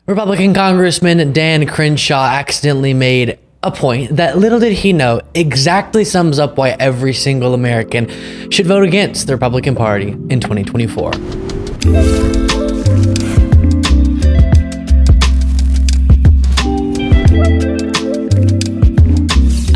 Republican Congressman Dan Crenshaw accidentally made a point that, little did he know, exactly sums up why every single American should vote against the Republican Party in 2024.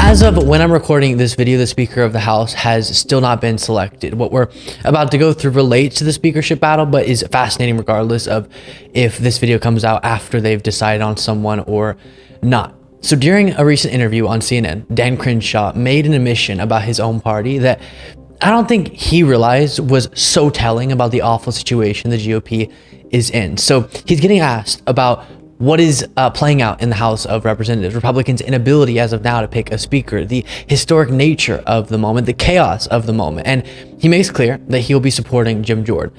As of when I'm recording this video, the Speaker of the House has still not been selected. What we're about to go through relates to the speakership battle, but is fascinating regardless of if this video comes out after they've decided on someone or not. So during a recent interview on CNN, Dan Crenshaw made an admission about his own party that I don't think he realized was so telling about the awful situation the GOP is in. So he's getting asked about what is playing out in the House of Representatives, Republicans' inability as of now to pick a speaker, the historic nature of the moment, the chaos of the moment. And he makes clear that he will be supporting Jim Jordan.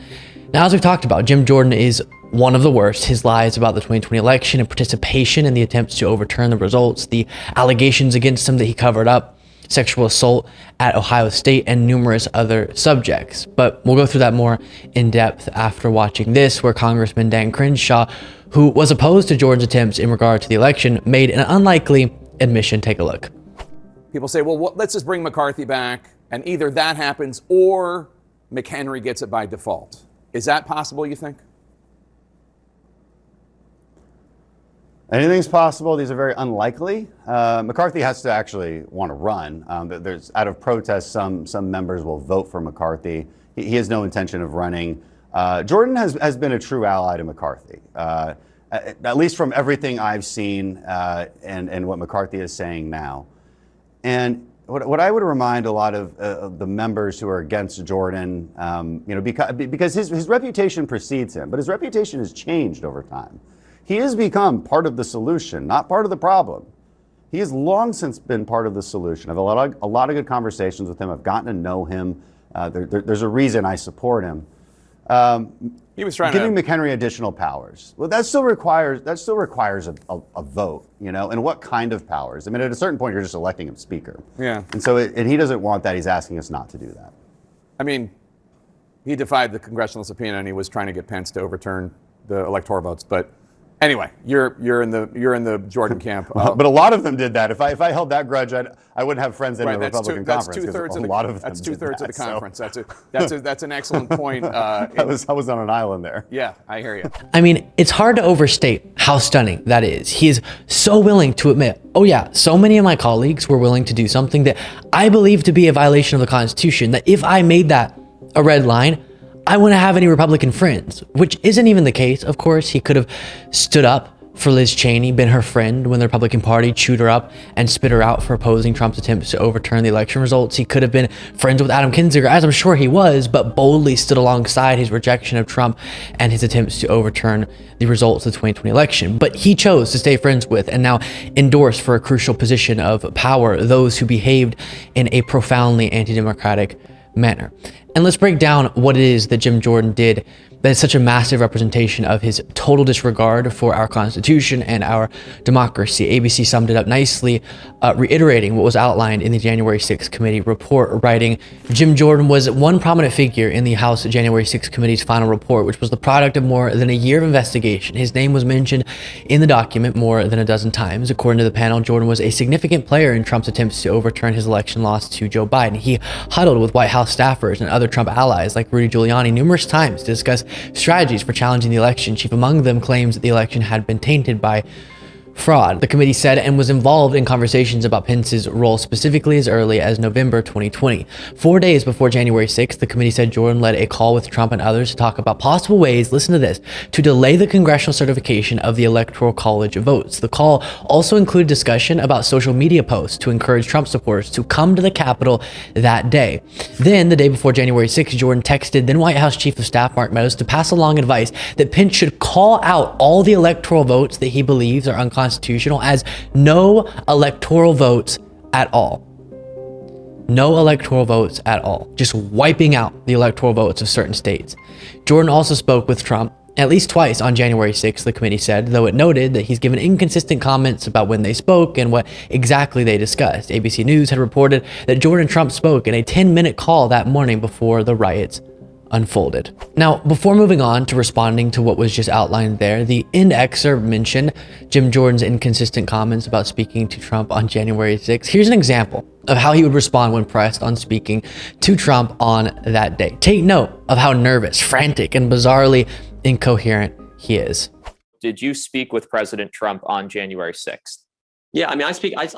Now, as we've talked about, Jim Jordan is one of the worst. His lies about the 2020 election and participation in the attempts to overturn the results, the allegations against him that he covered up, sexual assault at Ohio State, and numerous other subjects. But we'll go through that more in depth after watching this, where Congressman Dan Crenshaw, who was opposed to Jordan's attempts in regard to the election, made an unlikely admission. Take a look. People say, well, let's just bring McCarthy back, and either that happens or McHenry gets it by default. Is that possible, you think? Anything's possible. These are very unlikely. McCarthy has to actually want to run. There's out of protest, some members will vote for McCarthy. He has no intention of running. Jordan has been a true ally to McCarthy, at least from everything I've seen and what McCarthy is saying now. And what I would remind a lot of the members who are against Jordan, because his reputation precedes him, but his reputation has changed over time. He has become part of the solution, not part of the problem. He has long since been part of the solution. I've had a lot of good conversations with him. I've gotten to know him. There's a reason I support him. He was trying giving McHenry additional powers. Well, that still requires a vote, and what kind of powers? I mean, at a certain point, you're just electing him speaker. Yeah. And so, and he doesn't want that. He's asking us not to do that. I mean, he defied the congressional subpoena and he was trying to get Pence to overturn the electoral votes, but. Anyway, you're in the Jordan camp. But a lot of them did that. If I held that grudge, I wouldn't have friends in the Republican conference. That's two-thirds of the conference. So. That's an excellent point. I was on an island there. Yeah, I hear you. I mean, it's hard to overstate how stunning that is. He is so willing to admit, oh yeah, so many of my colleagues were willing to do something that I believe to be a violation of the Constitution, that if I made that a red line, I wouldn't have any Republican friends, which isn't even the case. Of course, he could have stood up for Liz Cheney, been her friend when the Republican Party chewed her up and spit her out for opposing Trump's attempts to overturn the election results. He could have been friends with Adam Kinzinger, as I'm sure he was, but boldly stood alongside his rejection of Trump and his attempts to overturn the results of the 2020 election. But he chose to stay friends with and now endorse for a crucial position of power those who behaved in a profoundly anti-democratic manner. And let's break down what it is that Jim Jordan did that is such a massive representation of his total disregard for our Constitution and our democracy. ABC summed it up nicely, reiterating what was outlined in the January 6th committee report, writing, Jim Jordan was one prominent figure in the House January 6th committee's final report, which was the product of more than a year of investigation. His name was mentioned in the document more than a dozen times. According to the panel, Jordan was a significant player in Trump's attempts to overturn his election loss to Joe Biden. He huddled with White House staffers and other Trump allies like Rudy Giuliani numerous times to discuss strategies for challenging the election. Chief among them claims that the election had been tainted by fraud, the committee said, and was involved in conversations about Pence's role specifically as early as November 2020. 4 days before January 6th, the committee said Jordan led a call with Trump and others to talk about possible ways, listen to this, to delay the congressional certification of the Electoral College votes. The call also included discussion about social media posts to encourage Trump supporters to come to the Capitol that day. Then, the day before January 6th, Jordan texted then White House Chief of Staff Mark Meadows to pass along advice that Pence should call out all the electoral votes that he believes are unconstitutional as no electoral votes at all. No electoral votes at all. Just wiping out the electoral votes of certain states. Jordan also spoke with Trump at least twice on January 6th, the committee said, though it noted that he's given inconsistent comments about when they spoke and what exactly they discussed. ABC News had reported that Jordan and Trump spoke in a 10-minute call that morning before the riots unfolded. Now, before moving on to responding to what was just outlined there, the end excerpt mentioned Jim Jordan's inconsistent comments about speaking to Trump on January 6th. Here's an example of how he would respond when pressed on speaking to Trump on that day. Take note of how nervous, frantic, and bizarrely incoherent he is. Did you speak with President Trump on January 6th? Yeah, I mean, I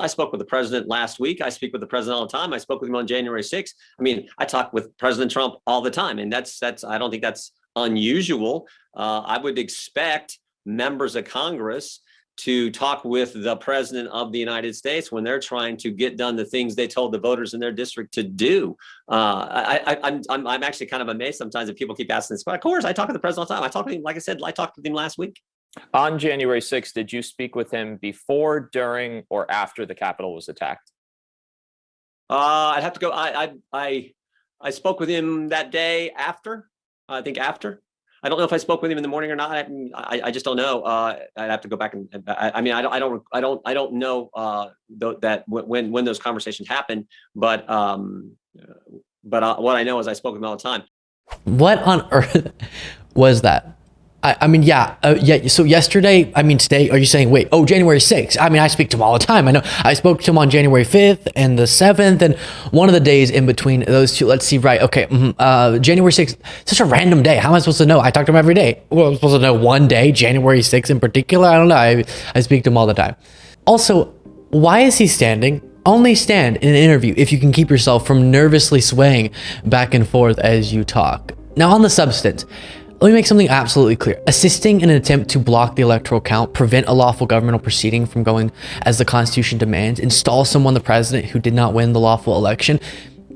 spoke with the president last week. I speak with the president all the time. I spoke with him on January 6th. I mean, I talk with President Trump all the time, and that's I don't think that's unusual. I would expect members of Congress to talk with the president of the United States when they're trying to get done the things they told the voters in their district to do. I'm actually kind of amazed sometimes that people keep asking this. But of course, I talk to the president all the time. I talk to him, like I said, I talked with him last week. On January 6th, did you speak with him before, during, or after the Capitol was attacked? I'd have to go. I spoke with him that day after. I think after. I don't know if I spoke with him in the morning or not. I just don't know. I'd have to go back and. I mean, I don't know that when those conversations happened. But what I know is I spoke with him all the time. What on earth was that? I mean, yeah. So yesterday, I mean, today, are you saying, wait, January 6th? I mean, I speak to him all the time. I know I spoke to him on January 5th and the 7th and one of the days in between those two. Let's see. Right. Okay. January 6th, such a random day. How am I supposed to know? I talk to him every day. Well, I'm supposed to know one day, January 6th in particular. I don't know. I speak to him all the time. Also, why is he standing? Only stand in an interview if you can keep yourself from nervously swaying back and forth as you talk. Now, on the substance, let me make something absolutely clear. Assisting in an attempt to block the electoral count, prevent a lawful governmental proceeding from going as the Constitution demands, install someone the president who did not win the lawful election,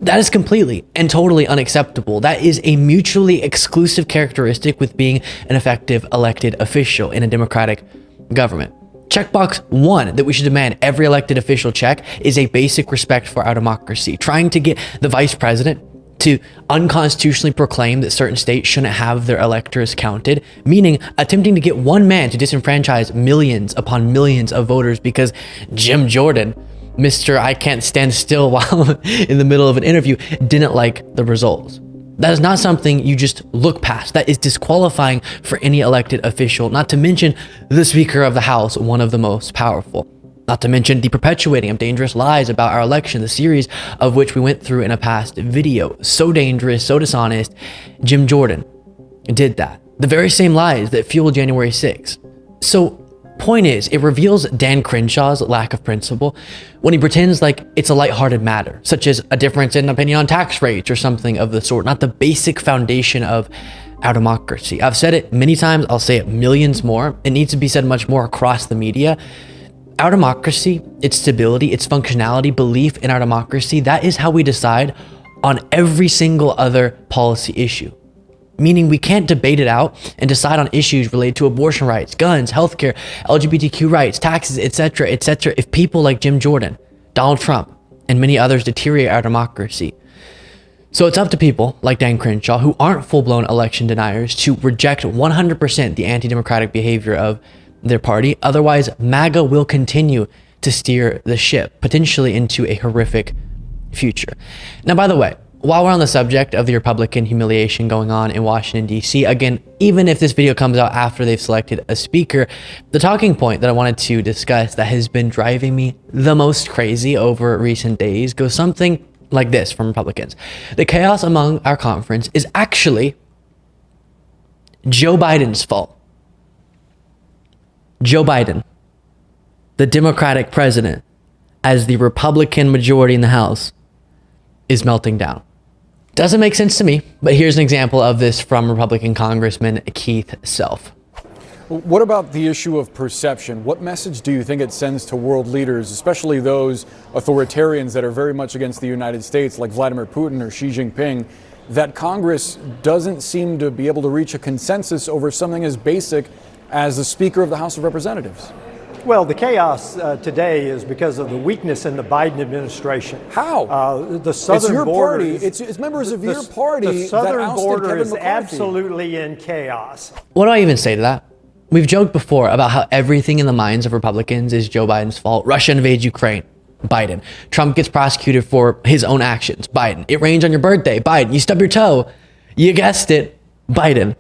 that is completely and totally unacceptable. That is a mutually exclusive characteristic with being an effective elected official in a democratic government. Checkbox 1 that we should demand every elected official check is a basic respect for our democracy. Trying to get the vice president to unconstitutionally proclaim that certain states shouldn't have their electors counted, meaning attempting to get one man to disenfranchise millions upon millions of voters because Jim Jordan, Mr. I can't stand still while in the middle of an interview, didn't like the results. That is not something you just look past. That is disqualifying for any elected official, not to mention the Speaker of the House, one of the most powerful. Not to mention the perpetuating of dangerous lies about our election, the series of which we went through in a past video. So dangerous, so dishonest. Jim Jordan did that. The very same lies that fueled January 6th. So, point is, it reveals Dan Crenshaw's lack of principle when he pretends like it's a lighthearted matter, such as a difference in opinion on tax rates or something of the sort, not the basic foundation of our democracy. I've said it many times, I'll say it millions more. It needs to be said much more across the media. Our democracy, its stability, its functionality, belief in our democracy, that is how we decide on every single other policy issue. Meaning we can't debate it out and decide on issues related to abortion rights, guns, healthcare, LGBTQ rights, taxes, etc., if people like Jim Jordan, Donald Trump, and many others deteriorate our democracy. So it's up to people like Dan Crenshaw, who aren't full-blown election deniers, to reject 100% the anti-democratic behavior of their party. Otherwise, MAGA will continue to steer the ship, potentially into a horrific future. Now, by the way, while we're on the subject of the Republican humiliation going on in Washington, D.C., again, even if this video comes out after they've selected a speaker, the talking point that I wanted to discuss that has been driving me the most crazy over recent days goes something like this from Republicans. The chaos among our conference is actually Joe Biden's fault. Joe Biden, the Democratic president, as the Republican majority in the House, is melting down. Doesn't make sense to me, but here's an example of this from Republican Congressman Keith Self. What about the issue of perception? What message do you think it sends to world leaders, especially those authoritarians that are very much against the United States, like Vladimir Putin or Xi Jinping, that Congress doesn't seem to be able to reach a consensus over something as basic as the Speaker of the House of Representatives? Well, the chaos today is because of the weakness in the Biden administration. How? The southern it's your border party. Is, it's members of your party. The southern that ousted border Kevin is McCarthy. absolutely in chaos. What do I even say to that? We've joked before about how everything in the minds of Republicans is Joe Biden's fault. Russia invades Ukraine. Biden. Trump gets prosecuted for his own actions. Biden. It rains on your birthday. Biden. You stub your toe. You guessed it, Biden.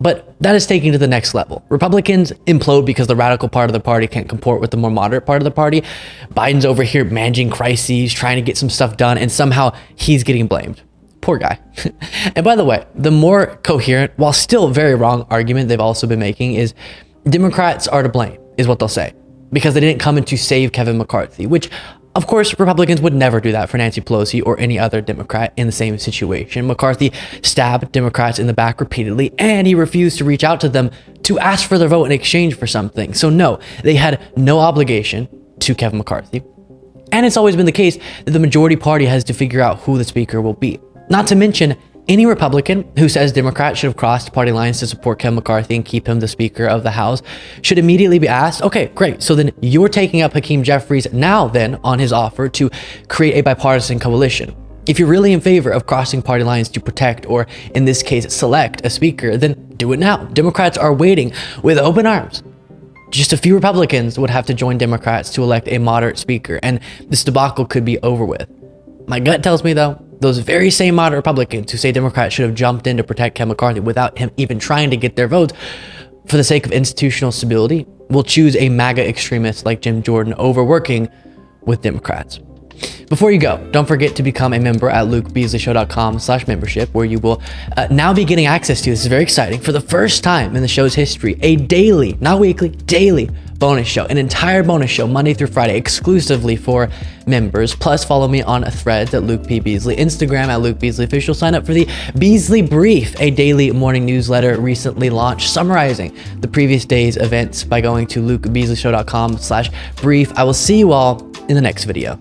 But that is taken to the next level. Republicans implode because the radical part of the party can't comport with the more moderate part of the party. Biden's over here managing crises, trying to get some stuff done, and somehow he's getting blamed. Poor guy. And by the way, the more coherent, while still very wrong argument they've also been making is Democrats are to blame, is what they'll say, because they didn't come in to save Kevin McCarthy, which of course, Republicans would never do that for Nancy Pelosi or any other Democrat in the same situation. McCarthy stabbed Democrats in the back repeatedly, and he refused to reach out to them to ask for their vote in exchange for something. So no, they had no obligation to Kevin McCarthy. And it's always been the case that the majority party has to figure out who the speaker will be. Not to mention, any Republican who says Democrats should have crossed party lines to support Kevin McCarthy and keep him the Speaker of the House should immediately be asked, okay, great, so then you're taking up Hakeem Jeffries now then on his offer to create a bipartisan coalition. If you're really in favor of crossing party lines to protect, or in this case, select a speaker, then do it now. Democrats are waiting with open arms. Just a few Republicans would have to join Democrats to elect a moderate speaker, and this debacle could be over with. My gut tells me, though, those very same moderate Republicans who say Democrats should have jumped in to protect Kevin McCarthy without him even trying to get their votes for the sake of institutional stability will choose a MAGA extremist like Jim Jordan over working with Democrats. Before you go, don't forget to become a member at lukebeasleyshow.com/membership, where you will now be getting access to, this is very exciting, for the first time in the show's history, a daily, not weekly, daily bonus show, an entire bonus show Monday through Friday exclusively for members. Plus, follow me on Threads at Luke P. Beasley, Instagram at Luke Beasley Official. Sign up for the Beasley Brief, a daily morning newsletter recently launched summarizing the previous day's events by going to lukebeasleyshow.com/brief. I will see you all in the next video.